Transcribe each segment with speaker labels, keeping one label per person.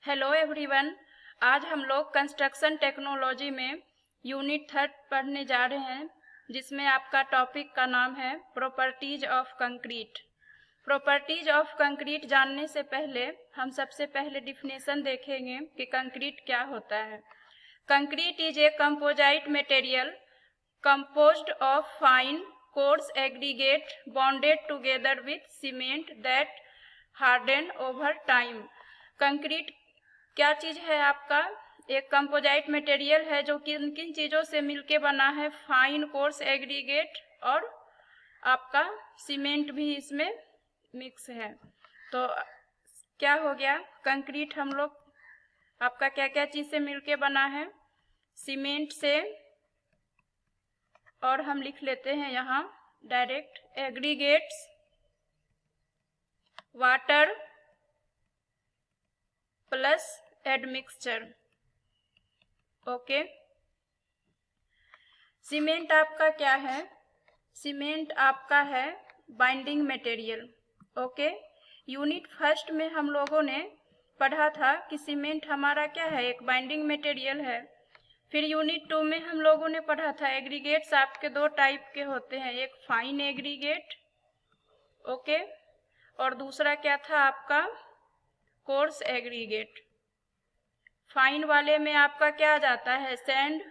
Speaker 1: Hello everyone. आज हम लोग कंस्ट्रक्शन टेक्नोलॉजी में यूनिट 3 पढ़ने जा रहे हैं, जिसमें आपका टॉपिक का नाम है properties of concrete. Properties of concrete जानने से पहले हम सबसे पहले डिफिनेशन देखेंगे कि कंक्रीट क्या होता है। Concrete is a composite material composed of fine coarse aggregate bonded together with cement that harden over time। Concrete क्या चीज है? आपका एक कंपोजिट मटेरियल है जो किन किन चीजों से मिलके बना है? फाइन कोर्स एग्रीगेट और आपका सीमेंट भी इसमें मिक्स है। तो क्या हो गया? कंक्रीट हम लोग आपका क्या क्या चीज से मिलके बना है? सीमेंट से, और हम लिख लेते हैं यहाँ direct, aggregates, water plus admixture. Okay, cement आपका क्या है? सीमेंट आपका है बाइंडिंग मटेरियल। ओके, यूनिट 1 में हम लोगों ने पढ़ा था कि सीमेंट हमारा क्या है? एक बाइंडिंग मटेरियल है। फिर यूनिट 2 में हम लोगों ने पढ़ा था एग्रीगेट्स आपके दो टाइप के होते हैं, एक फाइन एग्रीगेट, ओके, और दूसरा क्या था आपका? Coarse aggregate. फाइन वाले में आपका क्या आ जाता है? सैंड।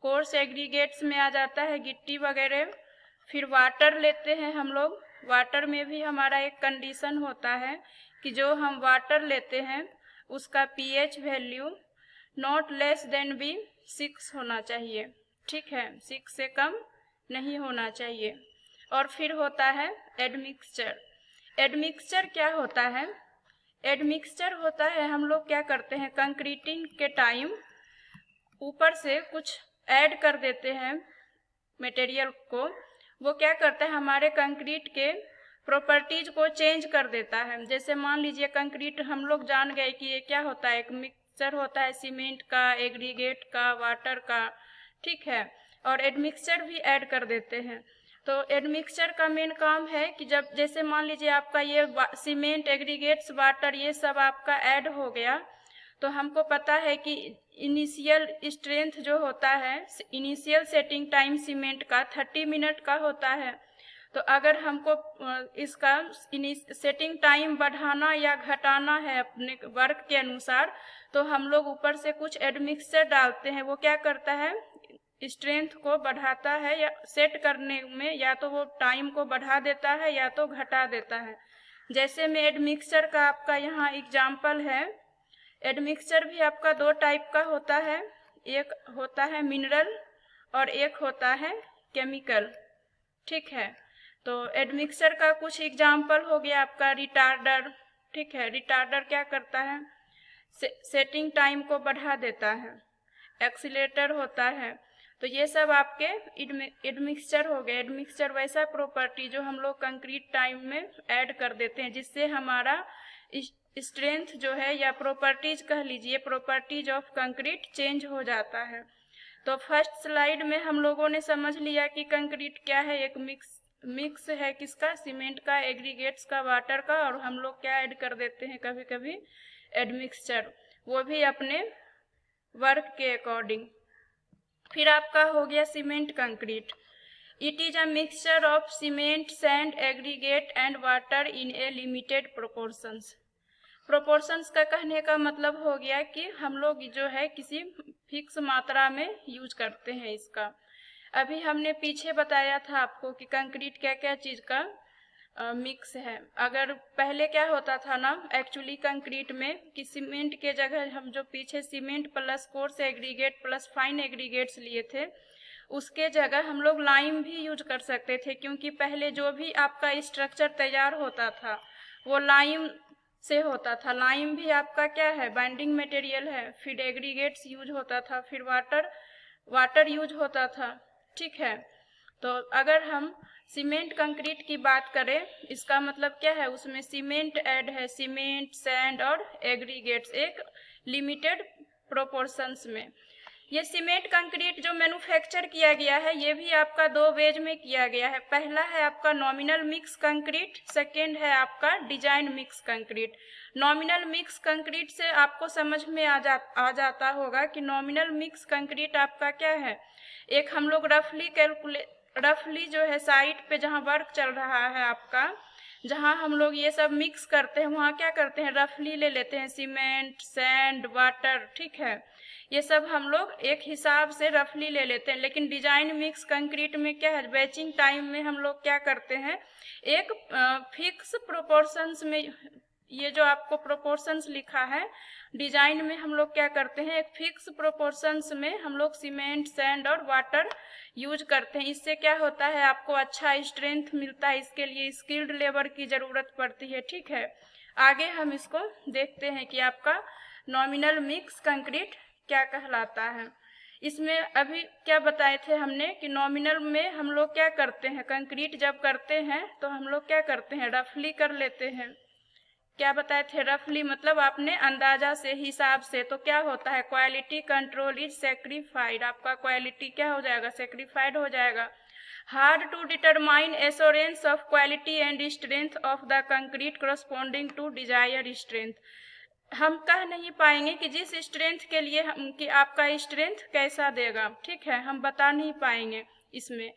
Speaker 1: कोर्स एग्रीगेट्स में आ जाता है गिट्टी वगैरह। फिर वाटर लेते हैं हम लोग। वाटर में भी हमारा एक कंडीशन होता है कि जो हम वाटर लेते हैं उसका pH value not less than be 6 होना चाहिए। ठीक है, 6 से कम नहीं होना चाहिए। और फिर होता है एडमिक्सचर। एडमिक्सचर क्या होता है? एडमिक्सचर होता है, हम लोग क्या करते हैं कंक्रीटिंग के टाइम ऊपर से कुछ ऐड कर देते हैं मटेरियल को। वो क्या करता है? हमारे कंक्रीट के प्रॉपर्टीज को चेंज कर देता है। जैसे मान लीजिए कंक्रीट हम लोग जान गए कि ये क्या होता है, एक मिक्सचर होता है सीमेंट का, एग्रीगेट का, वाटर का, ठीक है, और एडमिक्सचर भी ऐड कर देते हैं। तो एडमिक्सचर का मेन काम है कि जब जैसे मान लीजिए आपका ये सीमेंट, एग्रीगेट्स, वाटर ये सब आपका ऐड हो गया, तो हमको पता है कि इनिशियल स्ट्रेंथ जो होता है, इनिशियल सेटिंग टाइम सीमेंट का 30 मिनट का होता है। तो अगर हमको इसका सेटिंग टाइम बढ़ाना या घटाना है अपने वर्क के अनुसार, तो हम लोग ऊपर से कुछ एडमिक्सचर डालते हैं। वो क्या करता है? स्ट्रेंथ को बढ़ाता है, या सेट करने में या तो वो टाइम को बढ़ा देता है या तो घटा देता है। जैसे में एडमिक्सचर का आपका यहाँ एग्जाम्पल है। एडमिक्सचर भी आपका दो टाइप का होता है, एक होता है मिनरल और एक होता है केमिकल। ठीक है, तो एडमिक्सचर का कुछ एग्जाम्पल हो गया आपका रिटार्डर। ठीक है, रिटार्डर क्या करता है? सेटिंग टाइम को बढ़ा देता है। एक्सीलेटर होता है। तो ये सब आपके एडमिक्सचर हो गए। एडमिक्सचर वैसा प्रॉपर्टी जो हम लोग कंक्रीट टाइम में ऐड कर देते हैं, जिससे हमारा स्ट्रेंथ जो है, या प्रॉपर्टीज कह लीजिए, प्रॉपर्टीज ऑफ कंक्रीट चेंज हो जाता है। तो फर्स्ट स्लाइड में हम लोगों ने समझ लिया कि कंक्रीट क्या है, एक मिक्स है किसका? सीमेंट का, एग्रीगेट्स का, वाटर का, और हम लोग क्या ऐड कर देते हैं कभी कभी? एडमिक्सचर, वो भी अपने वर्क के अकॉर्डिंग। फिर आपका हो गया cement concrete. It is a mixture of cement, sand, aggregate and water in A limited proportions. Proportions का कहने का मतलब हो गया कि हम लोग जो है किसी फिक्स मात्रा में यूज करते हैं इसका। अभी हमने पीछे बताया था आपको कि कंक्रीट क्या क्या चीज का मिक्स है। अगर पहले क्या होता था ना, एक्चुअली कंक्रीट में कि सीमेंट के जगह हम जो पीछे cement plus coarse aggregate plus fine aggregates लिए थे, उसके जगह हम लोग लाइम भी यूज कर सकते थे, क्योंकि पहले जो भी आपका स्ट्रक्चर तैयार होता था वो लाइम से होता था। लाइम भी आपका क्या है? बाइंडिंग मटेरियल है। फिर एग्रीगेट्स यूज होता था, फिर वाटर यूज होता था। ठीक है, तो अगर हम सीमेंट कंक्रीट की बात करें, इसका मतलब क्या है? उसमें सीमेंट ऐड है, सीमेंट, सैंड और एग्रीगेट्स एक लिमिटेड प्रोपोर्शंस में। ये सीमेंट कंक्रीट जो मैन्युफैक्चर किया गया है ये भी आपका दो वेज में किया गया है। पहला है आपका नॉमिनल मिक्स कंक्रीट, सेकेंड है आपका design mix concrete. Nominal mix concrete से आपको समझ में आ जाता होगा कि नॉमिनल मिक्स कंक्रीट आपका क्या है। एक हम लोग रफली जो है साइट पे जहाँ वर्क चल रहा है आपका, जहाँ हम लोग ये सब मिक्स करते हैं वहाँ क्या करते हैं, रफली ले लेते हैं सीमेंट, सैंड, वाटर, ठीक है, ये सब हम लोग एक हिसाब से रफली ले लेते हैं। लेकिन डिजाइन मिक्स कंक्रीट में क्या है, बैचिंग टाइम में हम लोग क्या करते हैं, एक फिक्स प्रोपोर्शंस में, ये जो आपको प्रोपोर्शंस लिखा है डिजाइन में, हम लोग क्या करते हैं, एक फिक्स प्रोपोर्शंस में हम लोग सीमेंट, सैंड और वाटर यूज करते हैं। इससे क्या होता है, आपको अच्छा स्ट्रेंथ मिलता है, इसके लिए स्किल्ड लेबर की जरूरत पड़ती है, ठीक है। आगे हम इसको देखते हैं कि आपका नॉमिनल मिक्स कंक्रीट क्या कहलाता है। इसमें अभी क्या बताए थे हमने कि नॉमिनल में हम लोग क्या करते हैं, कंक्रीट जब करते हैं तो हम लोग क्या करते हैं, रफली कर लेते हैं। क्या बताए थे, रफली मतलब आपने अंदाजा से, हिसाब से। तो क्या होता है, क्वालिटी कंट्रोल इज सेक्रीफाइड, आपका क्वालिटी क्या हो जाएगा, सेक्रीफाइड हो जाएगा। Hard to determine assurance of quality and strength of the concrete corresponding to desire strength. हम कह नहीं पाएंगे कि जिस स्ट्रेंथ के लिए कि आपका स्ट्रेंथ कैसा देगा, ठीक है, हम बता नहीं पाएंगे इसमें।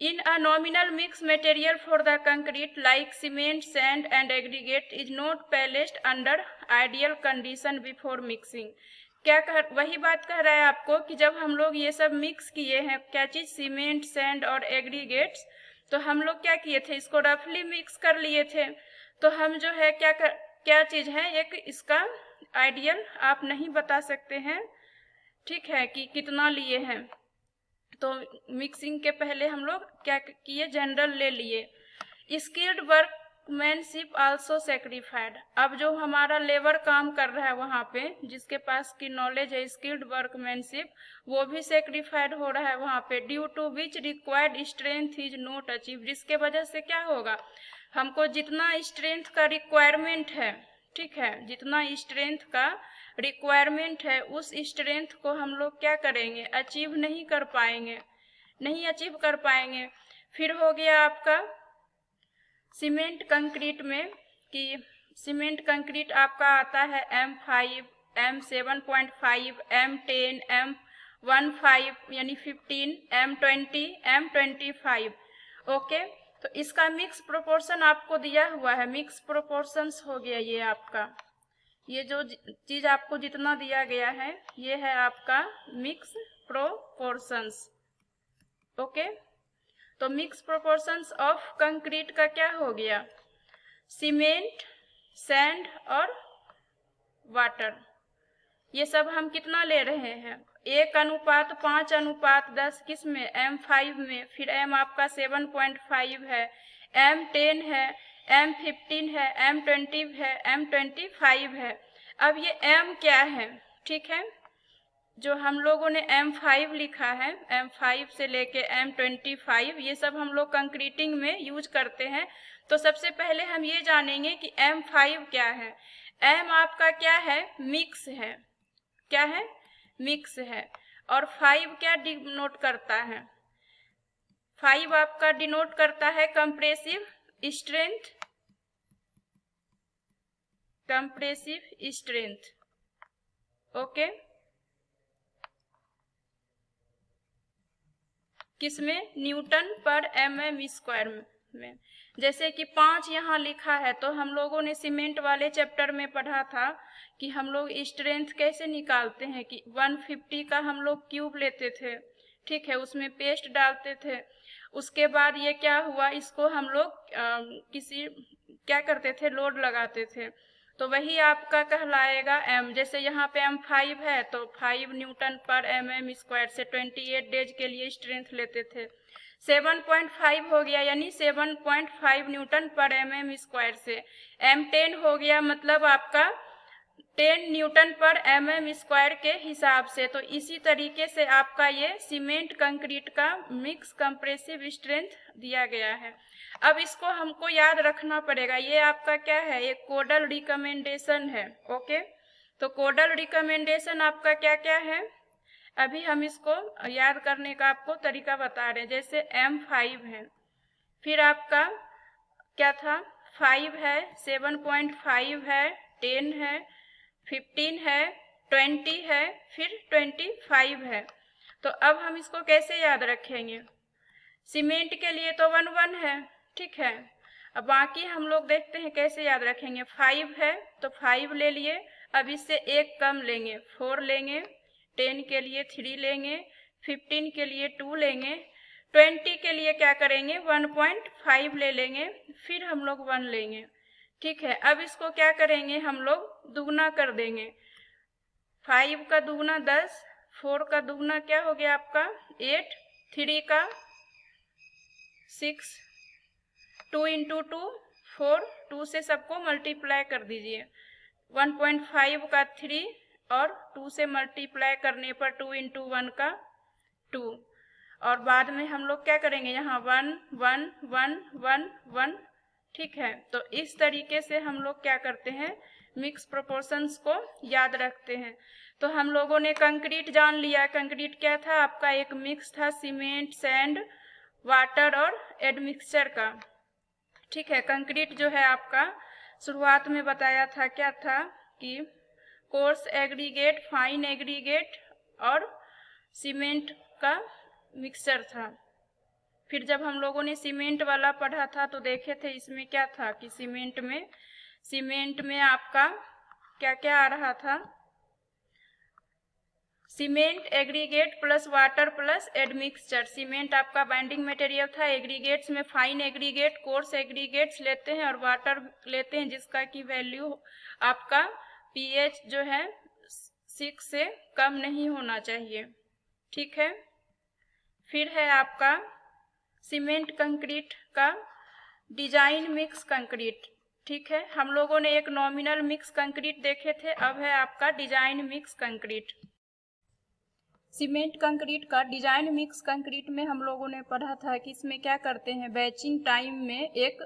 Speaker 1: In a nominal mix material for the concrete like cement, sand and aggregate is not placed under ideal condition before mixing. वही बात कह रहा है आपको कि जब हम लोग ये सब मिक्स किए हैं, क्या चीज, सीमेंट, सैंड और एग्रीगेट्स, तो हम लोग क्या किए थे, इसको रफली मिक्स कर लिए थे। तो हम जो है क्या चीज है, एक इसका आइडियल आप नहीं बता सकते हैं, ठीक है, कि कितना लिए हैं। तो मिक्सिंग के पहले हम लोग क्या किए, जनरल ले लिए। Skilled workmanship also सेक्रीफाइड। अब जो हमारा लेबर काम कर रहा है वहाँ पे, जिसके पास की नॉलेज है, स्किल्ड वर्कमैनशिप, वो भी सेक्रीफाइड हो रहा है वहाँ पे। Due to which required strength is not achieve, जिसके वजह से क्या होगा, हमको जितना स्ट्रेंथ का रिक्वायरमेंट है, ठीक है, जितना स्ट्रेंथ का रिक्वायरमेंट है उस स्ट्रेंथ को हम लोग क्या करेंगे, अचीव नहीं कर पाएंगे। फिर हो गया आपका सीमेंट कंक्रीट में, कि सीमेंट कंक्रीट आपका आता है M5, M7.5, M10, M15 यानी 15, M20, M25, ओके। तो इसका मिक्स प्रोपोर्शन आपको दिया हुआ है, मिक्स प्रोपोर्शंस हो गया ये आपका, ये जो चीज आपको जितना दिया गया है ये है आपका मिक्स प्रोपोर्शंस, ओके। तो मिक्स प्रोपोर्शंस ऑफ कंक्रीट का क्या हो गया, सीमेंट, सैंड और वाटर, ये सब हम कितना ले रहे हैं, 1:5:10 किस में, M5 में। फिर M आपका 7.5 है, M10 है, M15 है, M20 है, M25 है। अब ये M क्या है, ठीक है, जो हम लोगों ने M5 लिखा है, M5 से लेके M25, ये सब हम लोग कंक्रीटिंग में यूज करते हैं। तो सबसे पहले हम ये जानेंगे कि M5 क्या है। M आपका क्या है, मिक्स है, क्या है, मिक्स है। और 5 क्या डिनोट करता है, 5 आपका डिनोट करता है कंप्रेसिव स्ट्रेंथ, ओके। किसमें, न्यूटन पर mm स्क्वायर में। जैसे कि 5 यहाँ लिखा है, तो हम लोगों ने सीमेंट वाले चैप्टर में पढ़ा था कि हम लोग स्ट्रेंथ कैसे निकालते हैं, कि 150 का हम लोग क्यूब लेते थे, ठीक है, उसमें पेस्ट डालते थे। उसके बाद ये क्या हुआ, इसको हम लोग क्या करते थे, लोड लगाते थे, तो वही आपका कहलाएगा M। जैसे यहाँ पे M5 है तो 5 न्यूटन पर mm स्क्वायर से 28 डेज के लिए स्ट्रेंथ लेते थे। 7.5 हो गया यानी 7.5 न्यूटन पर mm स्क्वायर से। M10 हो गया मतलब आपका 10 न्यूटन पर mm स्क्वायर के हिसाब से। तो इसी तरीके से आपका ये सीमेंट कंक्रीट का मिक्स कंप्रेसिव स्ट्रेंथ दिया गया है। अब इसको हमको याद रखना पड़ेगा, ये आपका क्या है, एक कोडल रिकमेंडेशन है, ओके। तो कोडल रिकमेंडेशन आपका क्या क्या है, अभी हम इसको याद करने का आपको तरीका बता रहे हैं। जैसे M5 है, फिर आपका क्या था, 5 है, 7.5 है, 10 है, 15 है, 20 है, फिर 25 है। तो अब हम इसको कैसे याद रखेंगे? सीमेंट के लिए तो 1 1 है, ठीक है। अब बाकी हम लोग देखते हैं कैसे याद रखेंगे। 5 है तो 5 ले लिए, अब इससे एक कम लेंगे, 4 लेंगे, 10 के लिए 3 लेंगे, 15 के लिए 2 लेंगे, 20 के लिए क्या करेंगे, 1.5 ले लेंगे, फिर हम लोग 1 लेंगे, ठीक है। अब इसको क्या करेंगे, हम लोग दुगना कर देंगे। 5 का दुगना 10, 4 का दुगना क्या हो गया आपका 8, 3 का 6, 2 इंटू 2 4, 2 से सबको मल्टीप्लाई कर दीजिए। 1.5 का 3 और 2 से मल्टीप्लाई करने पर 2 इंटू 1 का 2, और बाद में हम लोग क्या करेंगे, यहाँ 1 1 1 1 1, ठीक है। तो इस तरीके से हम लोग क्या करते हैं, मिक्स प्रोपोर्शंस को याद रखते हैं। तो हम लोगों ने कंक्रीट जान लिया। कंक्रीट क्या था आपका, एक मिक्स था सीमेंट, सैंड, वाटर और एडमिक्सचर का, ठीक है। कंक्रीट जो है आपका शुरुआत में बताया था क्या था कि कोर्स एग्रीगेट, फाइन एग्रीगेट और सीमेंट का मिक्सचर था। फिर जब हम लोगों ने सीमेंट वाला पढ़ा था तो देखे थे इसमें क्या था कि सीमेंट में आपका क्या क्या आ रहा था, cement, aggregate plus water plus admixture. Cement आपका बाइंडिंग मटेरियल था, एग्रीगेट्स में फाइन एग्रीगेट, कोर्स एग्रीगेट्स लेते हैं और वाटर लेते हैं जिसका की वैल्यू आपका पीएच जो है 6 से कम नहीं होना चाहिए, ठीक है। फिर है आपका सीमेंट कंक्रीट का डिजाइन मिक्स कंक्रीट, ठीक है। हम लोगों ने एक नॉमिनल मिक्स कंक्रीट देखे थे, अब है आपका design mix concrete. Cement concrete का डिजाइन मिक्स कंक्रीट में हम लोगों ने पढ़ा था कि इसमें क्या करते हैं, बैचिंग टाइम में एक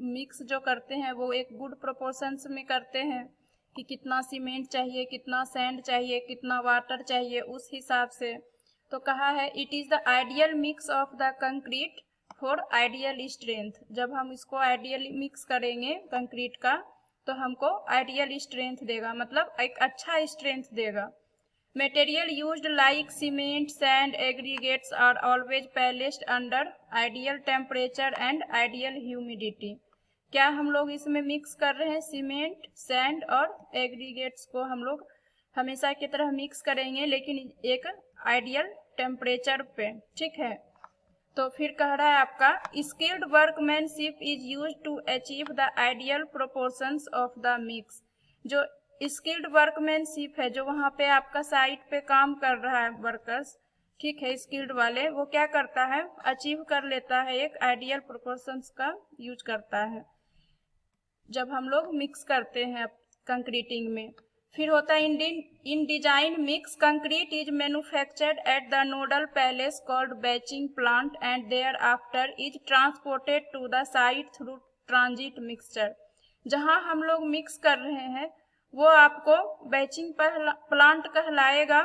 Speaker 1: मिक्स जो करते हैं वो एक गुड प्रोपोर्शंस में करते हैं कि कितना सीमेंट चाहिए, कितना सैंड चाहिए, कितना वाटर चाहिए, उस हिसाब से। तो कहा है it is the ideal mix of the concrete for ideal strength. जब हम इसको आइडियल मिक्स करेंगे कंक्रीट का तो हमको आइडियल स्ट्रेंथ देगा, मतलब एक अच्छा स्ट्रेंथ देगा। Material used like cement, sand, aggregates are always placed under ideal temperature and ideal humidity। क्या हम लोग इसमें मिक्स कर रहे हैं, सीमेंट, सैंड और एग्रीगेट्स को हम लोग हमेशा की तरह मिक्स करेंगे लेकिन एक आइडियल टेम्परेचर पे, ठीक है। तो फिर कह रहा है आपका skilled workmanship is used to achieve the ideal proportions of the mix. जो स्किल्ड वर्कमैनशिप है, जो वहाँ पे आपका साइट पे काम कर रहा है वर्कर्स, ठीक है, स्किल्ड वाले, वो क्या करता है, अचीव कर लेता है, एक आइडियल प्रोपोर्शंस का यूज करता है जब हम लोग मिक्स करते हैं कंक्रीटिंग में। फिर होता है in design mix concrete is manufactured at the nodal palace called batching plant and thereafter is transported to the site through transit mixture. जहाँ हम लोग मिक्स कर रहे हैं वो आपको बैचिंग प्लांट कहलाएगा,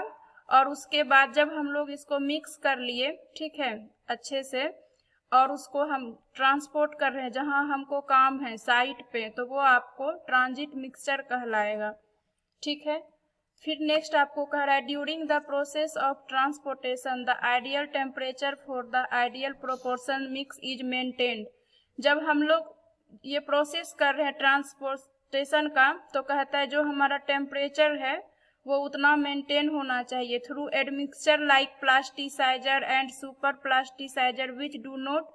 Speaker 1: और उसके बाद जब हम लोग इसको मिक्स कर लिए, ठीक है, अच्छे से, और उसको हम ट्रांसपोर्ट कर रहे हैं जहां हमको काम है साइट पे, तो वो आपको ट्रांजिट मिक्सचर कहलाएगा, ठीक है। फिर नेक्स्ट आपको कह रहा है during the process of transportation the ideal temperature for the ideal proportion mix is maintained. जब हम लोग ये प्रोसेस कर रहे हैं ट्रांसपोर्टेशन का तो कहता है जो हमारा टेम्परेचर है वो उतना मेंटेन होना चाहिए through admixture like plasticiser and super plasticiser which do not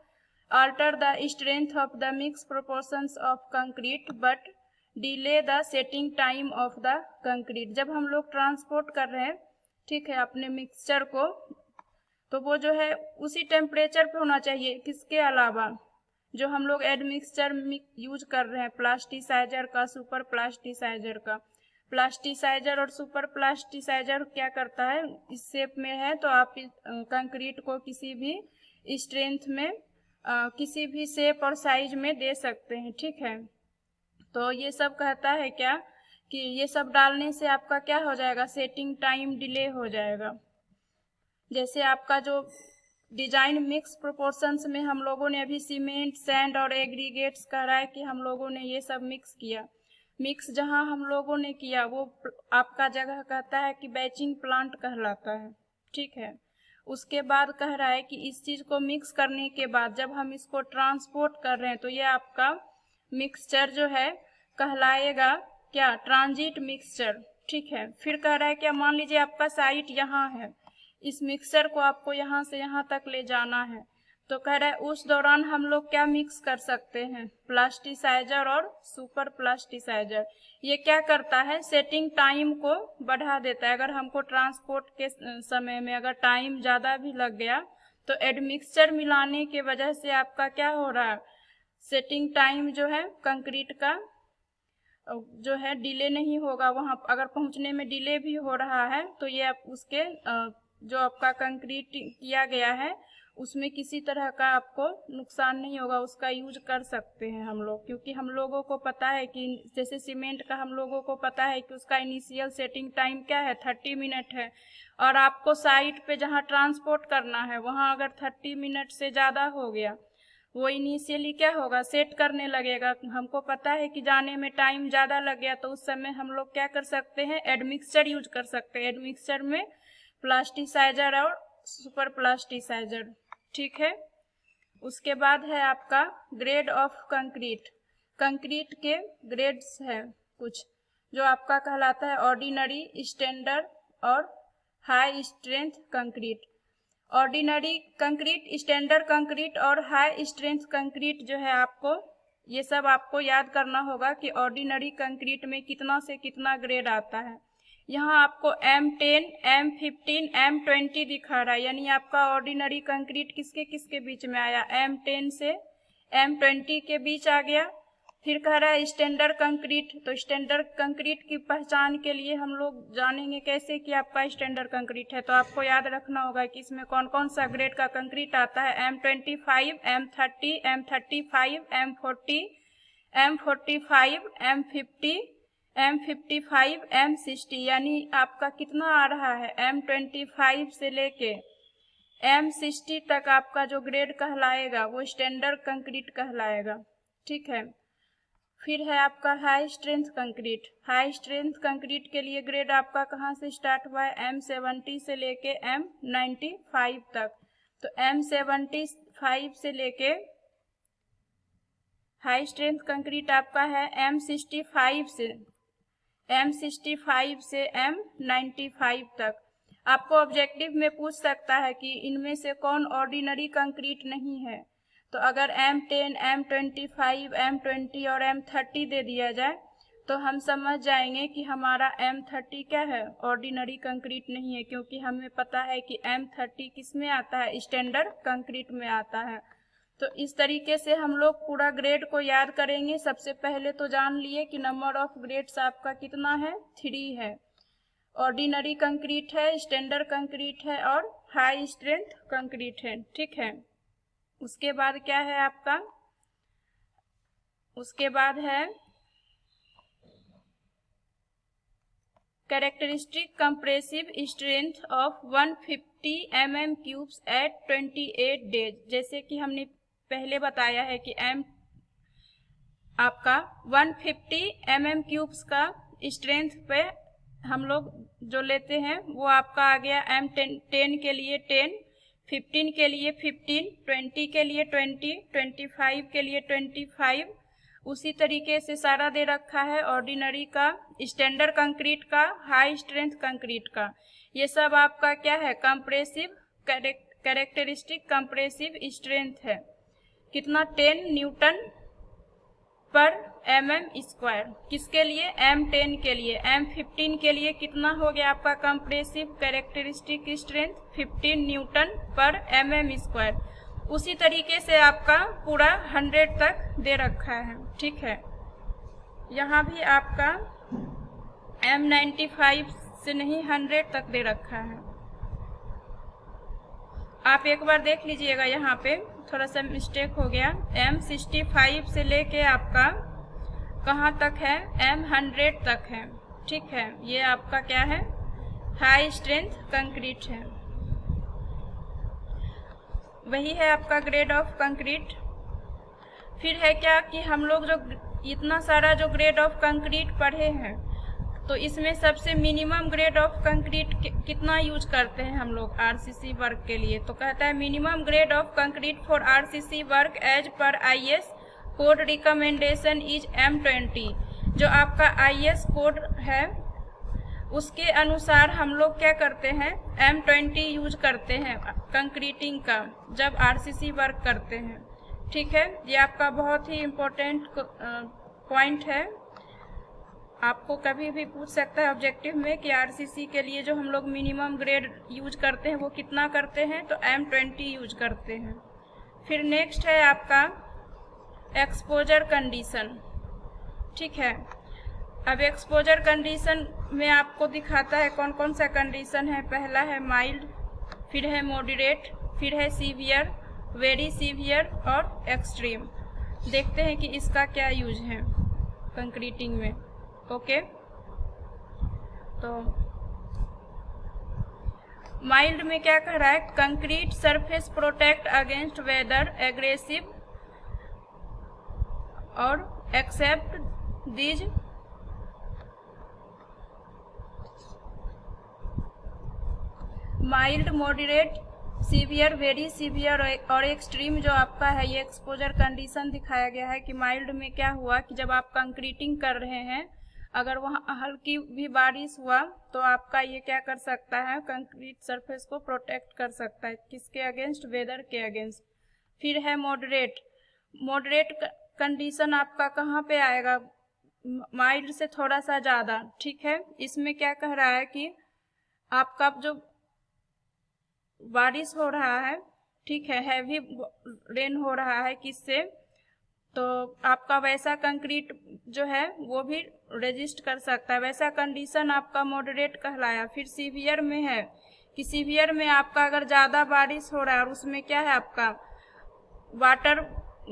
Speaker 1: alter the strength of the mix proportions of concrete but delay the setting time of the concrete. जब हम लोग ट्रांसपोर्ट कर रहे हैं, ठीक है, अपने मिक्सचर को, तो वो जो है उसी टेम्परेचर पे होना चाहिए, किसके अलावा जो हम लोग एडमिक्सचर यूज कर रहे हैं प्लास्टिसाइजर का, सुपर प्लास्टिसाइजर का। प्लास्टिसाइजर और सुपर प्लास्टिसाइजर क्या करता है, इस शेप में है तो आप कंक्रीट को किसी भी स्ट्रेंथ में किसी भी शेप और साइज में दे सकते हैं, ठीक है। तो ये सब कहता है क्या कि ये सब डालने से आपका क्या हो जाएगा, सेटिंग टाइम डिले हो जाएगा, जैसे आपका जो डिजाइन मिक्स प्रोपोर्शंस में हम लोगों ने अभी सीमेंट, सैंड और एग्रीगेट्स कह रहा है कि हम लोगों ने ये सब मिक्स किया। मिक्स जहां हम लोगों ने किया वो आपका जगह कहता है कि बैचिंग प्लांट कहलाता है, ठीक है। उसके बाद कह रहा है कि इस चीज को मिक्स करने के बाद जब हम इसको ट्रांसपोर्ट कर रहे हैं तो ये आपका मिक्सचर जो है कहलाएगा क्या, ट्रांजिट मिक्सचर, ठीक है। फिर कह रहा है क्या, मान लीजिए आपका साइट यहाँ है, इस मिक्सचर को आपको यहाँ से यहाँ तक ले जाना है, तो कह रहा है उस दौरान हम लोग क्या मिक्स कर सकते हैं, प्लास्टिसाइजर और सुपर प्लास्टिसाइजर। ये क्या करता है, सेटिंग टाइम को बढ़ा देता है। अगर हमको ट्रांसपोर्ट के समय में अगर टाइम ज़्यादा भी लग गया तो एडमिक्सचर मिलाने के वजह से आपका क्या हो रहा है, सेटिंग टाइम जो है कंक्रीट का जो है डिले नहीं होगा। वहाँ अगर पहुँचने में डिले भी हो रहा है तो ये आप उसके जो आपका कंक्रीट किया गया है उसमें किसी तरह का आपको नुकसान नहीं होगा, उसका यूज कर सकते हैं हम लोग। क्योंकि हम लोगों को पता है कि जैसे सीमेंट का हम लोगों को पता है कि उसका इनिशियल सेटिंग टाइम क्या है, 30 मिनट है। और आपको साइट पे जहाँ ट्रांसपोर्ट करना है वहाँ अगर 30 मिनट से ज़्यादा हो गया, वो इनिशियली क्या होगा, सेट करने लगेगा। हमको पता है कि जाने में टाइम ज़्यादा लग गया तो उस समय हम लोग क्या कर सकते हैं, एडमिक्सचर यूज कर सकते हैं। एडमिक्सचर में प्लास्टिसाइजर और सुपर प्लास्टिसाइजर, ठीक है। उसके बाद है आपका ग्रेड ऑफ कंक्रीट। कंक्रीट के ग्रेड्स है कुछ जो आपका कहलाता है ऑर्डिनरी, स्टैंडर्ड और high strength concrete. Ordinary concrete, standard concrete और हाई स्ट्रेंथ कंक्रीट जो है आपको ये सब आपको याद करना होगा कि ऑर्डिनरी कंक्रीट में कितना से कितना ग्रेड आता है। यहाँ आपको M10, M15, M20 दिखा रहा है, यानी आपका ऑर्डिनरी कंक्रीट किसके किसके बीच में आया, M10 से M20 के बीच आ गया। फिर कह रहा है स्टैंडर्ड कंक्रीट, तो स्टैंडर्ड कंक्रीट की पहचान के लिए हम लोग जानेंगे कैसे कि आपका स्टैंडर्ड कंक्रीट है। तो आपको याद रखना होगा कि इसमें कौन कौन सा ग्रेड का कंक्रीट आता है, M25, M30, M35, M40, M45, M50, M55, M60, यानी आपका कितना आ रहा है, M25 से लेके M60 तक आपका जो ग्रेड कहलाएगा वो स्टैंडर्ड कंक्रीट कहलाएगा, ठीक है। फिर है आपका high strength concrete. High strength concrete के लिए ग्रेड आपका कहाँ से स्टार्ट हुआ है, M70 से लेके M95 तक। तो M75 से लेके हाई स्ट्रेंथ कंक्रीट आपका है M65 से M95 तक। आपको ऑब्जेक्टिव में पूछ सकता है कि इनमें से कौन ऑर्डिनरी कंक्रीट नहीं है, तो अगर M10, M25, M20 और M30 दे दिया जाए तो हम समझ जाएंगे कि हमारा M30 क्या है, ऑर्डिनरी कंक्रीट नहीं है। क्योंकि हमें पता है कि M30 किस में आता है, स्टैंडर्ड कंक्रीट में आता है। तो इस तरीके से हम लोग पूरा ग्रेड को याद करेंगे। सबसे पहले तो जान लिए कि नंबर ऑफ ग्रेड्स आपका कितना है, 3 है। ऑर्डिनरी कंक्रीट है, स्टैंडर्ड कंक्रीट है और हाई स्ट्रेंथ कंक्रीट है, ठीक है। उसके बाद क्या है आपका, उसके बाद है characteristic compressive strength of 150 mm cubes at 28 days. जैसे कि हमने पहले बताया है कि आपका 150 mm क्यूब्स का स्ट्रेंथ पे हम लोग जो लेते हैं वो आपका आ गया M10 के लिए 10, 15 के लिए 15, 20 के लिए 20, 25 के लिए 25। उसी तरीके से सारा दे रखा है ऑर्डिनरी का, स्टैंडर्ड कंक्रीट का, हाई स्ट्रेंथ कंक्रीट का। ये सब आपका क्या है, कंप्रेसिव कैरेक्टरिस्टिक कंप्रेसिव स्ट्रेंथ है। कितना, 10 न्यूटन पर mm स्क्वायर। किसके लिए, M10 के लिए। M15 के लिए कितना हो गया आपका कंप्रेसिव कैरेक्टरिस्टिक स्ट्रेंथ, 15 न्यूटन पर mm स्क्वायर। उसी तरीके से आपका पूरा 100 तक दे रखा है, ठीक है। यहाँ भी आपका M95 से नहीं 100 तक दे रखा है। आप एक बार देख लीजिएगा, यहाँ पे थोड़ा सा मिस्टेक हो गया। M65 से लेके आपका कहाँ तक है, M100 तक है, ठीक है। ये आपका क्या है, हाई स्ट्रेंथ कंक्रीट है। वही है आपका ग्रेड ऑफ कंक्रीट। फिर है क्या कि हम लोग जो इतना सारा जो ग्रेड ऑफ कंक्रीट पढ़े हैं, तो इसमें सबसे मिनिमम ग्रेड ऑफ कंक्रीट कितना यूज करते हैं हम लोग आरसीसी वर्क के लिए। तो कहता है minimum grade of concrete for RCC work as per IS code recommendation is M20। जो आपका आईएस कोड है उसके अनुसार हम लोग क्या करते हैं, M20 यूज करते हैं कंक्रीटिंग का जब आरसीसी वर्क करते हैं। ठीक है, ये आपका बहुत ही इम्पोर्टेंट पॉइंट है। आपको कभी भी पूछ सकता है ऑब्जेक्टिव में कि आरसीसी के लिए जो हम लोग मिनिमम ग्रेड यूज करते हैं वो कितना करते हैं, तो M20 यूज करते हैं। फिर नेक्स्ट है आपका एक्सपोजर कंडीशन। ठीक है, अब एक्सपोजर कंडीशन में आपको दिखाता है कौन कौन सा कंडीशन है। पहला है माइल्ड, फिर है मॉडरेट, फिर है सीवियर, वेरी सीवियर और एक्सट्रीम। देखते हैं कि इसका क्या यूज है कंक्रीटिंग में। ओके, तो माइल्ड में क्या कह रहा है, concrete surface protect against weather aggressive और except these mild, moderate, severe, very severe और एक्सट्रीम जो आपका है ये एक्सपोजर कंडीशन दिखाया गया है। कि माइल्ड में क्या हुआ कि जब आप कंक्रीटिंग कर रहे हैं, अगर वहाँ हल्की भी बारिश हुआ तो आपका ये क्या कर सकता है, कंक्रीट सरफेस को प्रोटेक्ट कर सकता है। किसके अगेंस्ट, वेदर के अगेंस्ट। फिर है मॉडरेट। मॉडरेट कंडीशन आपका कहाँ पे आएगा, माइल्ड से थोड़ा सा ज़्यादा। ठीक है, इसमें क्या कह रहा है कि आपका जो बारिश हो रहा है, ठीक है, हैवी रेन हो रहा है, किससे, तो आपका वैसा कंक्रीट जो है वो भी रेजिस्ट कर सकता है। वैसा कंडीशन आपका मॉडरेट कहलाया। फिर सीवियर में है कि सीवियर में आपका अगर ज़्यादा बारिश हो रहा है और उसमें क्या है आपका वाटर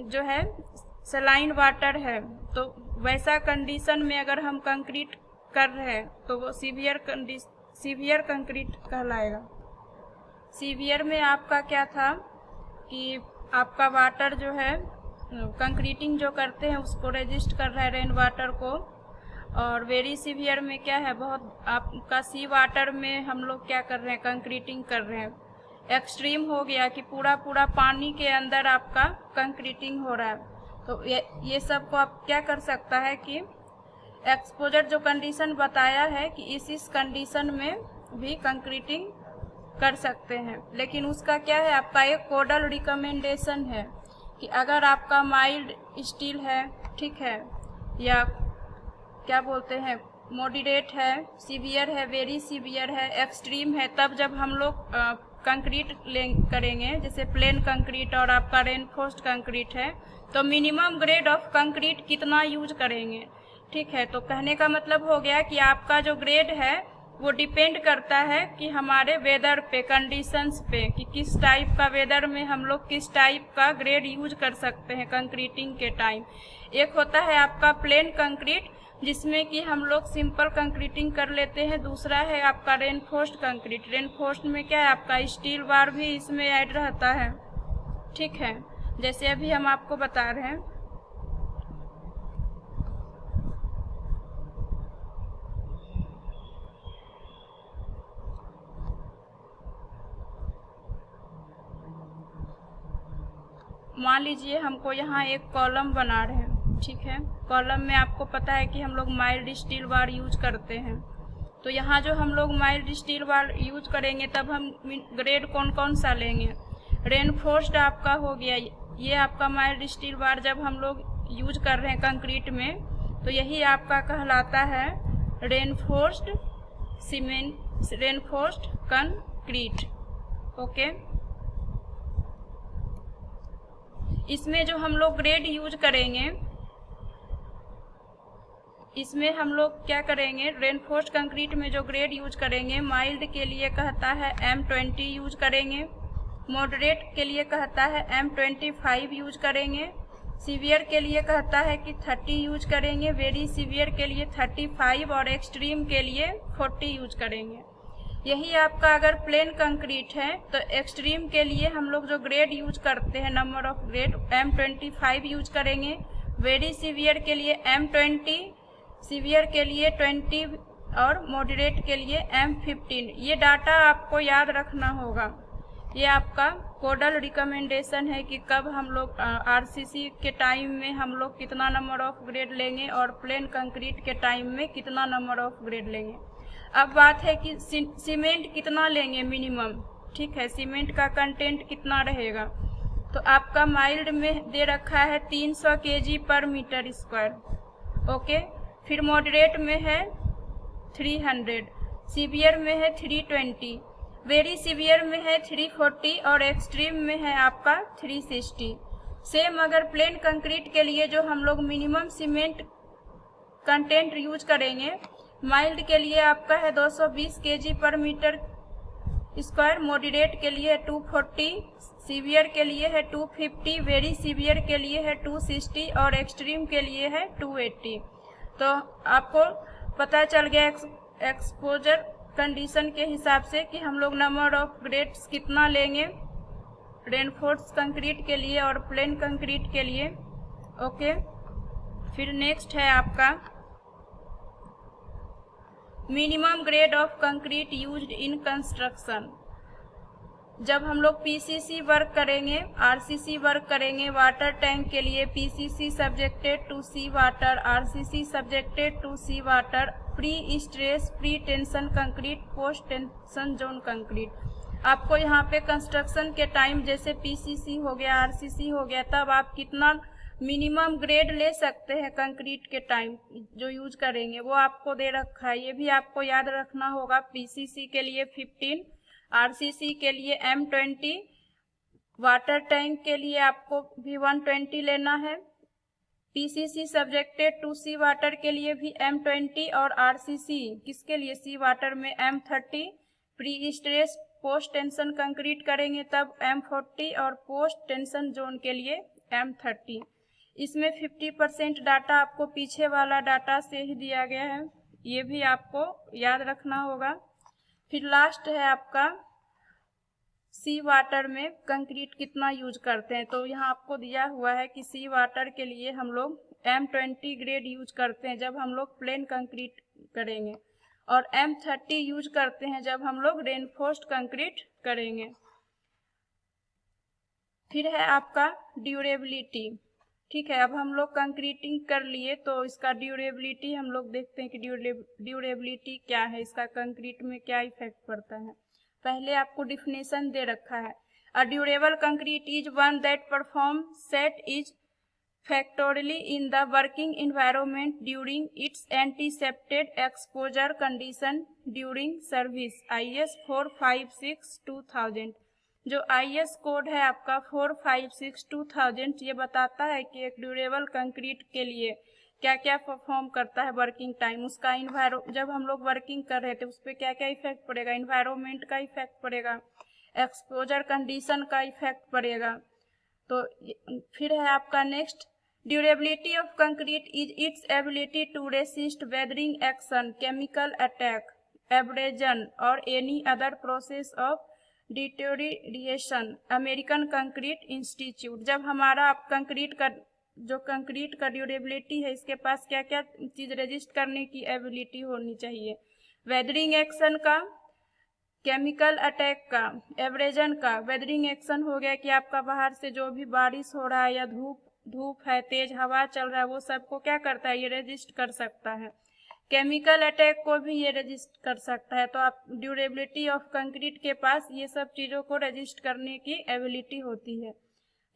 Speaker 1: जो है सलाइन वाटर है, तो वैसा कंडीशन में अगर हम कंक्रीट कर रहे हैं तो वो सीवियर कंक्रीट कहलाएगा। सीवियर में आपका क्या था कि आपका वाटर जो है कंक्रीटिंग जो करते हैं उसको रेजिस्ट कर रहा है, रेन वाटर को। और वेरी सीवियर में क्या है, बहुत आपका सी वाटर में हम लोग क्या कर रहे हैं, कंक्रीटिंग कर रहे हैं। एक्सट्रीम हो गया कि पूरा पानी के अंदर आपका कंक्रीटिंग हो रहा है। तो ये सब को आप क्या कर सकता है कि एक्सपोजर जो कंडीशन बताया है कि इस कंडीशन में भी कंक्रीटिंग कर सकते हैं। लेकिन उसका क्या है, आपका एक कोडल रिकमेंडेशन है कि अगर आपका माइल्ड स्टील है, ठीक है, या क्या बोलते हैं मॉडरेट है, सीवियर है, वेरी सीवियर है, एक्सट्रीम है, तब जब हम लोग कंक्रीट करेंगे, जैसे प्लेन कंक्रीट और आपका रेनफोर्स्ड कंक्रीट है, तो मिनिमम ग्रेड ऑफ कंक्रीट कितना यूज करेंगे। ठीक है, तो कहने का मतलब हो गया कि आपका जो ग्रेड है वो डिपेंड करता है कि हमारे वेदर पे, कंडीशंस पे, कि किस टाइप का वेदर में हम लोग किस टाइप का ग्रेड यूज कर सकते हैं कंक्रीटिंग के टाइम। एक होता है आपका प्लेन कंक्रीट जिसमें कि हम लोग सिंपल कंक्रीटिंग कर लेते हैं। दूसरा है आपका रेनफोर्स्ड कंक्रीट। रेनफोर्स्ड में क्या है, आपका स्टील बार भी इसमें ऐड रहता है। ठीक है, जैसे अभी हम आपको बता रहे हैं। मान लीजिए हमको यहाँ एक कॉलम बना रहे हैं, ठीक है, कॉलम में आपको पता है कि हम लोग माइल्ड स्टील बार यूज करते हैं। तो यहाँ जो हम लोग माइल्ड स्टील बार यूज करेंगे तब हम ग्रेड कौन कौन सा लेंगे, रेनफोर्स्ड आपका हो गया, ये आपका माइल्ड स्टील बार जब हम लोग यूज कर रहे हैं कंक्रीट में, तो यही आपका कहलाता है reinforced cement, reinforced concrete. Okay, इसमें जो हम लोग ग्रेड यूज करेंगे, इसमें हम लोग क्या करेंगे, रेनफोर्स्ड कंक्रीट में जो ग्रेड यूज करेंगे, माइल्ड के लिए कहता है M20 यूज करेंगे, मॉडरेट के लिए कहता है M25 यूज करेंगे, सीवियर के लिए कहता है कि 30 यूज करेंगे, वेरी सीवियर के लिए 35 और एक्सट्रीम के लिए 40 यूज करेंगे। यही आपका अगर प्लेन कंक्रीट है तो एक्सट्रीम के लिए हम लोग जो ग्रेड यूज करते हैं, number of grade, M25 use करेंगे। वेरी सीवियर के लिए M20, सीवियर के लिए 20 और मॉडरेट के लिए M15। ये डाटा आपको याद रखना होगा। ये आपका कोडल रिकमेंडेशन है कि कब हम लोग आरसीसी के टाइम में हम लोग कितना नंबर ऑफ ग्रेड लेंगे और प्लेन कंक्रीट के टाइम में कितना नंबर ऑफ ग्रेड लेंगे। अब बात है कि सीमेंट कितना लेंगे मिनिमम, ठीक है, सीमेंट का कंटेंट कितना रहेगा। तो आपका माइल्ड में दे रखा है 300 kg पर मीटर स्क्वायर, ओके। फिर मॉडरेट में है 300, सीवियर में है 320, वेरी सीवियर में है 340 और एक्सट्रीम में है आपका 360। सेम अगर प्लेन कंक्रीट के लिए जो हम लोग मिनिमम सीमेंट कंटेंट यूज करेंगे, माइल्ड के लिए आपका है 220 kg पर मीटर स्क्वायर, मॉडरेट के लिए है 240, सीवियर के लिए है 250, वेरी सीवियर के लिए है 260 और एक्सट्रीम के लिए है 280। तो आपको पता चल गया एक्सपोजर कंडीशन के हिसाब से कि हम लोग नंबर ऑफ ग्रेड्स कितना लेंगे रेनफोर्स कंक्रीट के लिए और प्लेन कंक्रीट के लिए, ओके। फिर नेक्स्ट है आपका minimum grade of concrete used in construction. जब हम लोग पीसीसी वर्क करेंगे, आरसीसी वर्क करेंगे, वाटर टैंक के लिए PCC subjected to sea water, RCC subjected to sea water, pre stress pre tension concrete, post tensioned concrete. आपको यहाँ पे कंस्ट्रक्शन के टाइम जैसे पीसीसी हो गया, आरसीसी हो गया, तब आप कितना मिनिमम ग्रेड ले सकते हैं कंक्रीट के टाइम जो यूज करेंगे वो आपको दे रखा है। ये भी आपको याद रखना होगा। पीसीसी के लिए 15, आरसीसी के लिए M20, वाटर टैंक के लिए आपको भी 120 लेना है, PCC subjected to sea water के लिए भी M20 और आरसीसी किसके लिए सी वाटर में M30, pre stress post tension concrete करेंगे तब M40 और पोस्ट टेंशन जोन के लिए M30। इसमें 50% डाटा आपको पीछे वाला डाटा से ही दिया गया है, ये भी आपको याद रखना होगा। फिर लास्ट है आपका सी वाटर में कंक्रीट कितना यूज करते हैं। तो यहाँ आपको दिया हुआ है कि सी वाटर के लिए हम लोग M20 ग्रेड यूज करते हैं जब हम लोग प्लेन कंक्रीट करेंगे और M30 यूज करते हैं जब हम लोग रेनफोर्स्ड कंक्रीट करेंगे। फिर है आपका ड्यूरेबिलिटी, ठीक है। अब हम लोग कंक्रीटिंग कर लिए तो इसका ड्यूरेबिलिटी हम लोग देखते हैं कि ड्यूरेबिलिटी क्या है, इसका कंक्रीट में क्या इफेक्ट पड़ता है। पहले आपको डिफिनेशन दे रखा है, a durable concrete is one that perform satisfactorily in the working environment during its anticipated exposure condition during service. IS 456/2000 जो IS कोड है आपका 456/2000 ये बताता है कि एक ड्यूरेबल कंक्रीट के लिए क्या क्या परफॉर्म करता है वर्किंग टाइम, उसका जब हम लोग वर्किंग कर रहे थे उस पर क्या क्या इफेक्ट पड़ेगा, इन्वायरमेंट का इफेक्ट पड़ेगा, एक्सपोजर कंडीशन का इफेक्ट पड़ेगा। तो फिर है आपका next, durability of concrete is its ability to resist weathering action, chemical attack, abrasion और any other process of deterioration. American concrete institute. जब हमारा कंक्रीट का ड्यूरेबिलिटी है, इसके पास क्या क्या चीज रेजिस्ट करने की एबिलिटी होनी चाहिए, वेदरिंग एक्शन का, केमिकल अटैक का, एब्रेजन का। वेदरिंग एक्शन हो गया कि आपका बाहर से जो भी बारिश हो रहा है या धूप है, तेज हवा चल रहा है, वो सबको क्या करता है, ये रेजिस्ट कर सकता है। केमिकल अटैक को भी ये रेजिस्ट कर सकता है। तो आप ड्यूरेबिलिटी ऑफ कंक्रीट के पास ये सब चीज़ों को रेजिस्ट करने की एबिलिटी होती है।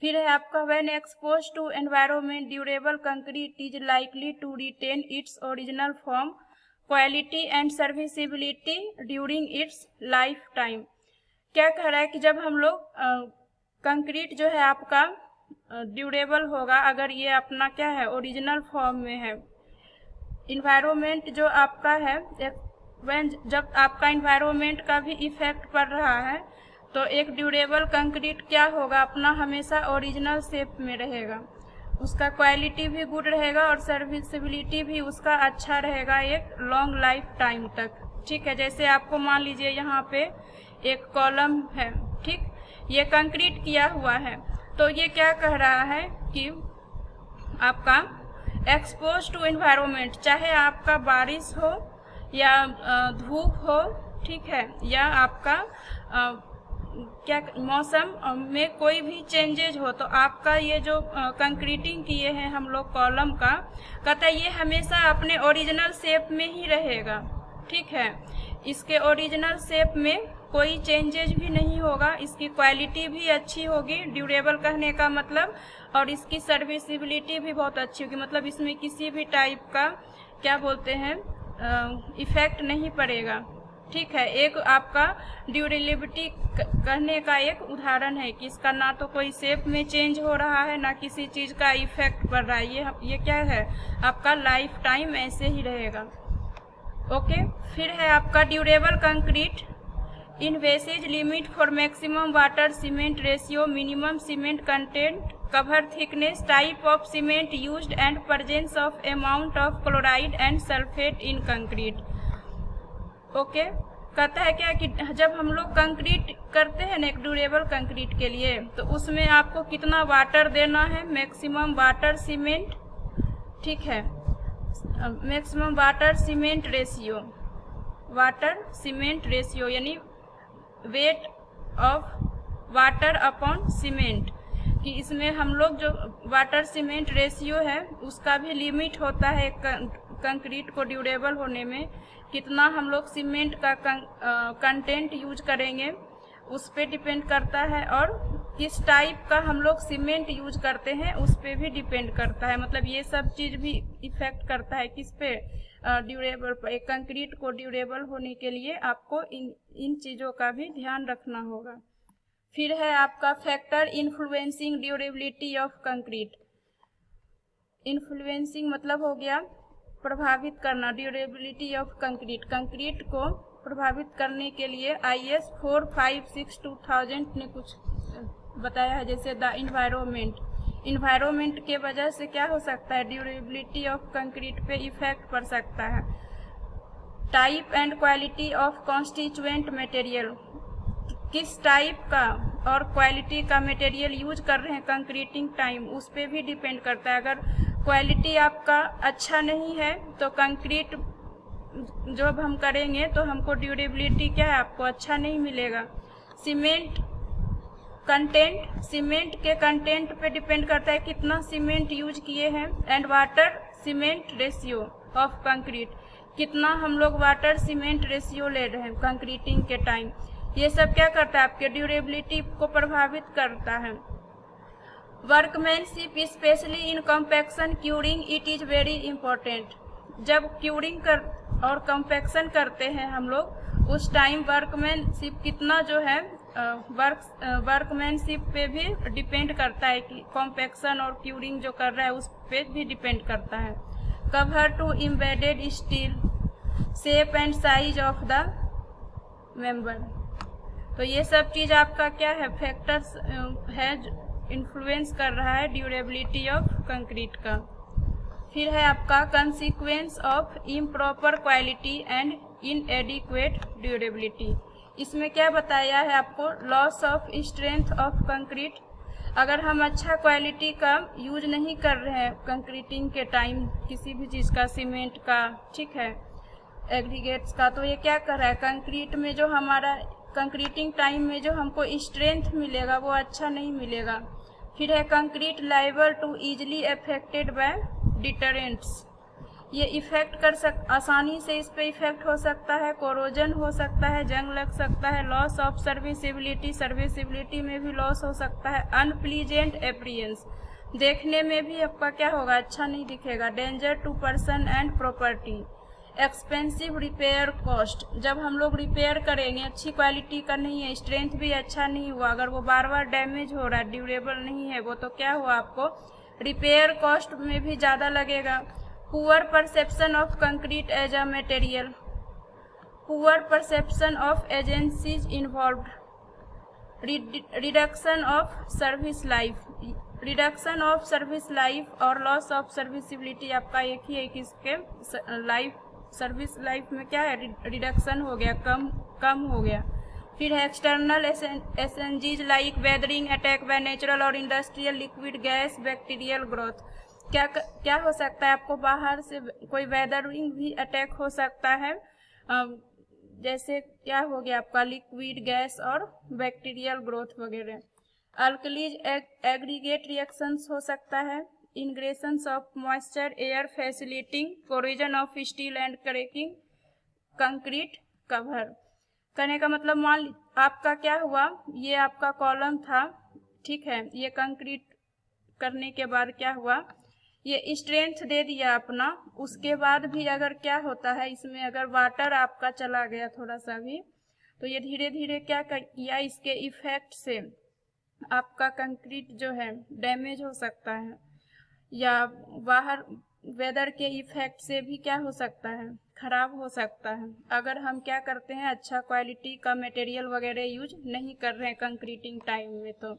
Speaker 1: फिर है आपका when expose to environment durable concrete is likely to retain its original form, quality and serviceability during its life time. क्या कह रहा है कि जब हम लोग कंक्रीट जो है आपका ड्यूरेबल होगा अगर ये अपना क्या है ओरिजिनल फॉर्म में है। इन्वायरमेंट जो आपका है, जब आपका इन्वायरमेंट का भी इफेक्ट पड़ रहा है तो एक ड्यूरेबल कंक्रीट क्या होगा, अपना हमेशा ओरिजिनल शेप में रहेगा, उसका क्वालिटी भी गुड रहेगा और सर्विसिबिलिटी भी उसका अच्छा रहेगा एक लॉन्ग लाइफ टाइम तक। ठीक है। जैसे आपको मान लीजिए यहाँ पे एक कॉलम है, ठीक, ये कंक्रीट किया हुआ है, तो ये क्या कह रहा है कि आपका एक्सपोज टू एनवायरनमेंट, चाहे आपका बारिश हो या धूप हो, ठीक है, या आपका क्या मौसम में कोई भी चेंजेज हो, तो आपका ये जो कंक्रीटिंग किए हैं हम लोग कॉलम का, कहता है ये हमेशा अपने ओरिजिनल शेप में ही रहेगा, ठीक है। इसके ओरिजिनल शेप में कोई चेंजेज भी नहीं होगा, इसकी क्वालिटी भी अच्छी होगी, ड्यूरेबल कहने का मतलब, और इसकी सर्विसिबिलिटी भी बहुत अच्छी होगी, मतलब इसमें किसी भी टाइप का क्या बोलते हैं इफेक्ट नहीं पड़ेगा, ठीक है। एक आपका ड्यूरेबिलिटी कहने का एक उदाहरण है कि इसका ना तो कोई शेप में चेंज हो रहा है, ना किसी चीज़ का इफेक्ट पड़ रहा है, ये क्या है आपका लाइफ टाइम ऐसे ही रहेगा। ओके, फिर है आपका durable concrete envisages limit for maximum water cement ratio, minimum cement content, cover thickness, type of cement used and presence of amount of chloride and sulphate in concrete. Okay, कहता है क्या कि जब हम लोग कंक्रीट करते हैं ना एक ड्यूरेबल कंक्रीट के लिए, तो उसमें आपको कितना वाटर देना है, मैक्सिमम वाटर सीमेंट, ठीक है, maximum water cement ratio, water cement ratio यानी weight of water upon cement, कि इसमें हम लोग जो वाटर सीमेंट रेशियो है उसका भी लिमिट होता है कंक्रीट को ड्यूरेबल होने में, कितना हम लोग सीमेंट का कंटेंट यूज करेंगे उस पे डिपेंड करता है, और किस टाइप का हम लोग सीमेंट यूज करते हैं उस पे भी डिपेंड करता है, मतलब ये सब चीज़ भी इफेक्ट करता है किस पे, ड्यूरेबल पर। एक कंक्रीट को ड्यूरेबल होने के लिए आपको इन चीज़ों का भी ध्यान रखना होगा। फिर है आपका factor influencing durability of concrete. Influencing मतलब हो गया प्रभावित करना, ड्यूरेबिलिटी ऑफ कंक्रीट, कंक्रीट को प्रभावित करने के लिए IS 456/2000 ने कुछ बताया है, जैसे द इन्वायरमेंट के वजह से क्या हो सकता है, ड्यूरेबिलिटी ऑफ कंक्रीट पे इफेक्ट पड़ सकता है। Type and quality of constituent material, किस टाइप का और क्वालिटी का मटेरियल यूज कर रहे हैं कंक्रीटिंग टाइम, उस पर भी डिपेंड करता है। अगर क्वालिटी आपका अच्छा नहीं है तो कंक्रीट जब हम करेंगे तो हमको ड्यूरेबिलिटी क्या है आपको अच्छा नहीं मिलेगा। सीमेंट कंटेंट, सीमेंट के कंटेंट पे डिपेंड करता है कितना सीमेंट यूज किए हैं। And water cement ratio of concrete, कितना हम लोग वाटर सीमेंट रेशियो ले रहे हैं कंक्रीटिंग के टाइम, ये सब क्या करता है आपके ड्यूरेबिलिटी को प्रभावित करता है। Workmanship specially in compaction curing it is very important. जब क्यूरिंग कर और कॉम्पैक्शन करते हैं हम लोग उस टाइम वर्कमैनशिप कितना जो है वर्कमैनशिप पे भी डिपेंड करता है कि कॉम्पैक्शन और क्यूरिंग जो कर रहा है उस पे भी डिपेंड करता है। Cover to embedded steel, shape and size of the member, तो ये सब चीज़ आपका क्या है फैक्टर्स है इन्फ्लुएंस कर रहा है ड्यूरेबिलिटी ऑफ कंक्रीट का। फिर है आपका consequence of improper quality and इनएडिक्वेट durability. इसमें क्या बताया है आपको, loss of strength of concrete, अगर हम अच्छा क्वालिटी का यूज नहीं कर रहे हैं कंक्रीटिंग के टाइम किसी भी चीज़ का, सीमेंट का, ठीक है, एग्रीगेट्स का, तो ये क्या कर रहा है कंक्रीट में जो हमारा कंक्रीटिंग टाइम में जो हमको स्ट्रेंथ मिलेगा वो अच्छा नहीं मिलेगा। फिर है concrete liable to easily affected by deterrents, ये इफेक्ट आसानी से इस पे इफेक्ट हो सकता है, कोरोजन हो सकता है, जंग लग सकता है, लॉस ऑफ सर्विसिबिलिटी, सर्विसिबिलिटी में भी लॉस हो सकता है, अनप्लीजेंट अपीयरेंस, देखने में भी आपका क्या होगा अच्छा नहीं दिखेगा, danger to person and property, expensive repair cost, जब हम लोग रिपेयर करेंगे अच्छी क्वालिटी का नहीं है, स्ट्रेंथ भी अच्छा नहीं हुआ, अगर वो बार बार डैमेज हो रहा है, ड्यूरेबल नहीं है वो, तो क्या हुआ आपको रिपेयर कॉस्ट में भी ज़्यादा लगेगा। Poor perception of concrete as a material, poor perception of agencies involved, reduction of service life, reduction of service life और लॉस ऑफ सर्विसिबिलिटी आपका एक ही है कि इसके लाइफ सर्विस लाइफ में क्या है, रिडक्शन हो गया, कम हो गया। फिर है external agencies like weathering, attack by natural और industrial liquid gas, bacterial growth. क्या हो सकता है, आपको बाहर से कोई वेदरिंग भी अटैक हो सकता है, जैसे क्या हो गया आपका लिक्विड गैस और बैक्टीरियल ग्रोथ वगैरह। अल्कलीज एग्रीगेट रिएक्शंस हो सकता है, ingressions of moisture air facilitating corrosion of steel and cracking concrete cover. कहने का मतलब मान आपका क्या हुआ, ये आपका कॉलम था, ठीक है, ये कंक्रीट करने के बाद क्या हुआ, ये स्ट्रेंथ दे दिया अपना, उसके बाद भी अगर क्या होता है इसमें अगर वाटर आपका चला गया थोड़ा सा भी, तो ये धीरे धीरे क्या किया, इसके इफेक्ट से आपका कंक्रीट जो है डैमेज हो सकता है, या बाहर वेदर के इफेक्ट से भी क्या हो सकता है, खराब हो सकता है। अगर हम क्या करते हैं, अच्छा क्वालिटी का मटेरियल वगैरह यूज नहीं कर रहे हैं कंक्रीटिंग टाइम में, तो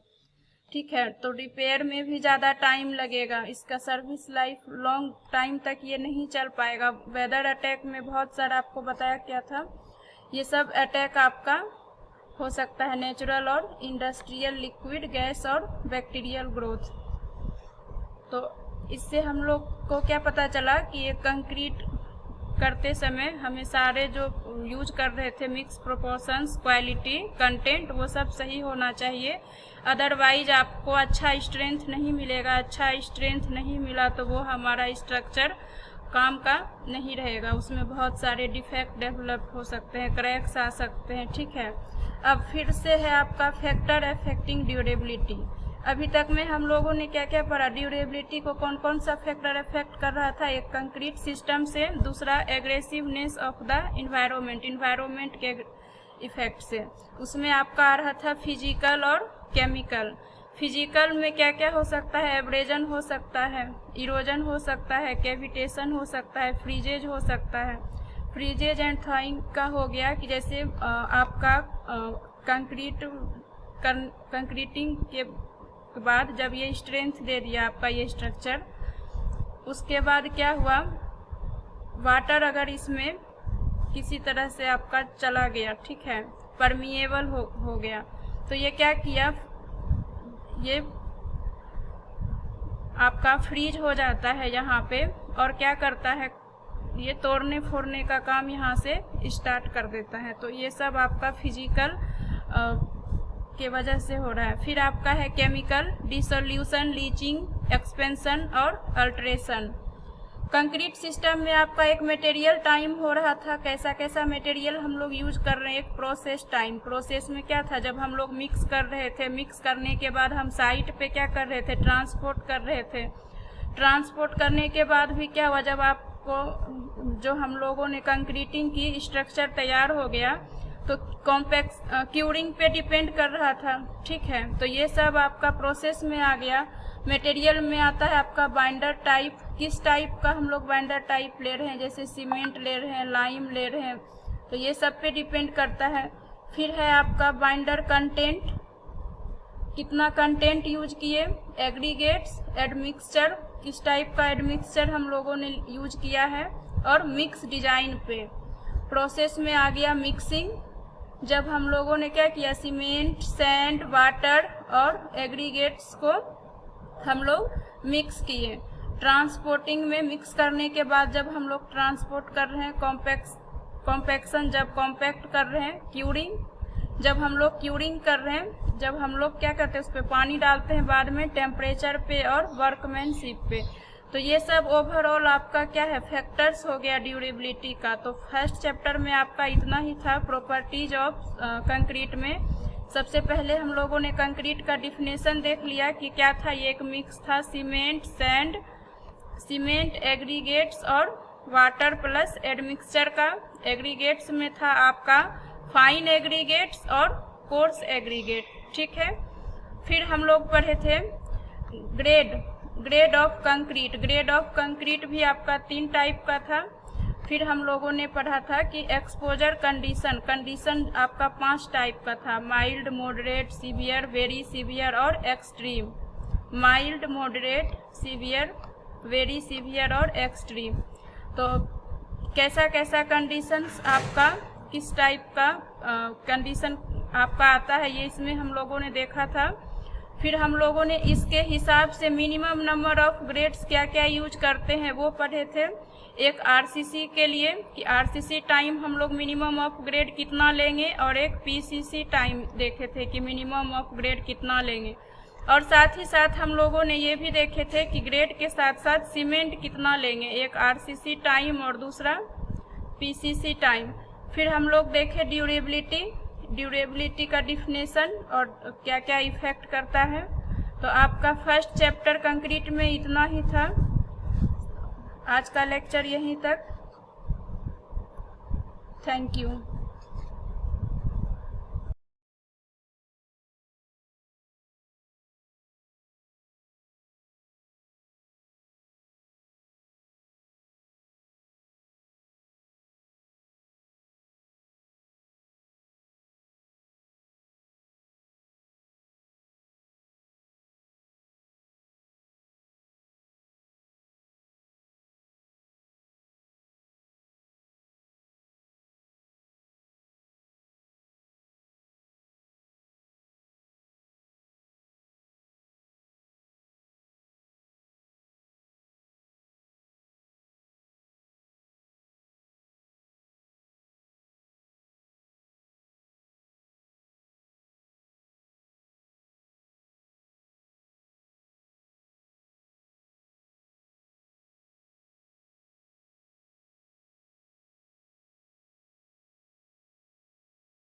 Speaker 1: ठीक है, तो रिपेयर में भी ज़्यादा टाइम लगेगा, इसका सर्विस लाइफ लॉन्ग टाइम तक ये नहीं चल पाएगा। वेदर अटैक में बहुत सारा आपको बताया क्या था, ये सब अटैक आपका हो सकता है, नेचुरल और इंडस्ट्रियल लिक्विड गैस और बैक्टीरियल ग्रोथ। तो इससे हम लोग को क्या पता चला कि ये कंक्रीट करते समय हमें सारे जो यूज कर रहे थे मिक्स प्रोपोर्शंस, क्वालिटी, कंटेंट, वो सब सही होना चाहिए, अदरवाइज आपको अच्छा स्ट्रेंथ नहीं मिलेगा। अच्छा स्ट्रेंथ नहीं मिला तो वो हमारा स्ट्रक्चर काम का नहीं रहेगा, उसमें बहुत सारे डिफेक्ट डेवलप हो सकते हैं, क्रैक्स आ सकते हैं, ठीक है। अब फिर से है आपका फैक्टर अफेक्टिंग ड्यूरेबिलिटी। अभी तक में हम लोगों ने क्या क्या पढ़ा, ड्यूरेबिलिटी को कौन कौन सा फैक्टर अफेक्ट कर रहा था, एक कंक्रीट सिस्टम से, दूसरा एग्रेसिवनेस ऑफ द इन्वायरमेंट के इफेक्ट से, उसमें आपका आ रहा था फिजिकल और केमिकल। फिजिकल में क्या क्या हो सकता है, एब्रेजन हो सकता है, इरोजन हो सकता है, कैविटेशन हो सकता है, फ्रीजेज हो सकता है। फ्रीजेज एंड थॉइंग का हो गया कि जैसे आपका कंक्रीटिंग के बाद जब ये स्ट्रेंथ दे दिया आपका ये स्ट्रक्चर, उसके बाद क्या हुआ, वाटर अगर इसमें किसी तरह से आपका चला गया, ठीक है, परमिएबल हो गया, तो ये क्या किया, ये आपका फ्रीज हो जाता है यहाँ पे, और क्या करता है, ये तोड़ने फोड़ने का काम यहाँ से स्टार्ट कर देता है। तो ये सब आपका फिजिकल के वजह से हो रहा है। फिर आपका है केमिकल, डिसोल्यूशन, लीचिंग, एक्सपेंशन और अल्ट्रेशन। कंक्रीट सिस्टम में आपका एक मटेरियल टाइम हो रहा था, कैसा कैसा मटेरियल हम लोग यूज कर रहे हैं, एक प्रोसेस टाइम। प्रोसेस में क्या था, जब हम लोग मिक्स कर रहे थे, मिक्स करने के बाद हम साइट पे क्या कर रहे थे, ट्रांसपोर्ट कर रहे थे। ट्रांसपोर्ट करने के बाद भी क्या हुआ, जब आपको जो हम लोगों ने कंक्रीटिंग की स्ट्रक्चर तैयार हो गया, तो कॉम्पैक्ट क्यूरिंग पे डिपेंड कर रहा था, ठीक है। तो ये सब आपका प्रोसेस में आ गया। मटेरियल में आता है आपका बाइंडर टाइप, किस टाइप का हम लोग बाइंडर टाइप ले रहे हैं, जैसे सीमेंट ले रहे हैं, लाइम ले रहे हैं, तो ये सब पे डिपेंड करता है। फिर है आपका बाइंडर कंटेंट, कितना कंटेंट यूज किए, एग्रीगेट्स, एडमिक्सचर, किस टाइप का एडमिक्सचर हम लोगों ने यूज किया है, और मिक्स डिजाइन पे। प्रोसेस में आ गया मिक्सिंग, जब हम लोगों ने क्या किया, सीमेंट, सैंड, वाटर और एग्रीगेट्स को हम लोग मिक्स किए। ट्रांसपोर्टिंग में मिक्स करने के बाद जब हम लोग ट्रांसपोर्ट कर रहे हैं, कॉम्पैक्शन जब कॉम्पैक्ट कर रहे हैं, क्यूरिंग जब हम लोग क्यूरिंग कर रहे हैं, जब हम लोग क्या करते हैं, उस पर पानी डालते हैं बाद में, टेम्परेचर पे और वर्कमैनशिप पे। तो ये सब ओवरऑल आपका क्या है, फैक्टर्स हो गया ड्यूरेबिलिटी का। तो फर्स्ट चैप्टर में आपका इतना ही था, प्रॉपर्टीज ऑफ कंक्रीट में। सबसे पहले हम लोगों ने कंक्रीट का डिफिनेशन देख लिया कि क्या था, ये एक मिक्स था, सीमेंट, सैंड, सीमेंट, एग्रीगेट्स और वाटर प्लस एडमिक्सचर का। एग्रीगेट्स में था आपका फाइन एग्रीगेट्स और कोर्स एग्रीगेट, ठीक है। फिर हम लोग पढ़े थे grade of concrete. Grade of concrete भी आपका 3 टाइप का था। फिर हम लोगों ने पढ़ा था कि एक्सपोजर कंडीशन आपका 5 टाइप का था, mild, moderate, severe, very severe और extreme. Mild, moderate, severe, very severe और एक्सट्रीम। तो कैसा कैसा कंडीशंस आपका किस टाइप का कंडीशन आपका आता है, ये इसमें हम लोगों ने देखा था। फिर हम लोगों ने इसके हिसाब से मिनिमम नंबर ऑफ ग्रेड्स क्या क्या यूज करते हैं वो पढ़े थे। एक आरसीसी के लिए कि आरसीसी टाइम हम लोग मिनिमम ऑफ ग्रेड कितना लेंगे, और एक पीसीसी टाइम देखे थे कि मिनिमम ऑफ ग्रेड कितना लेंगे। और साथ ही साथ हम लोगों ने ये भी देखे थे कि ग्रेड के साथ साथ सीमेंट कितना लेंगे, एक आरसीसी टाइम और दूसरा पीसीसी टाइम। फिर हम लोग देखे ड्यूरेबिलिटी का डिफिनेशन और क्या क्या इफेक्ट करता है। तो आपका फर्स्ट चैप्टर कंक्रीट में इतना ही था। आज का लेक्चर यहीं तक। Thank you.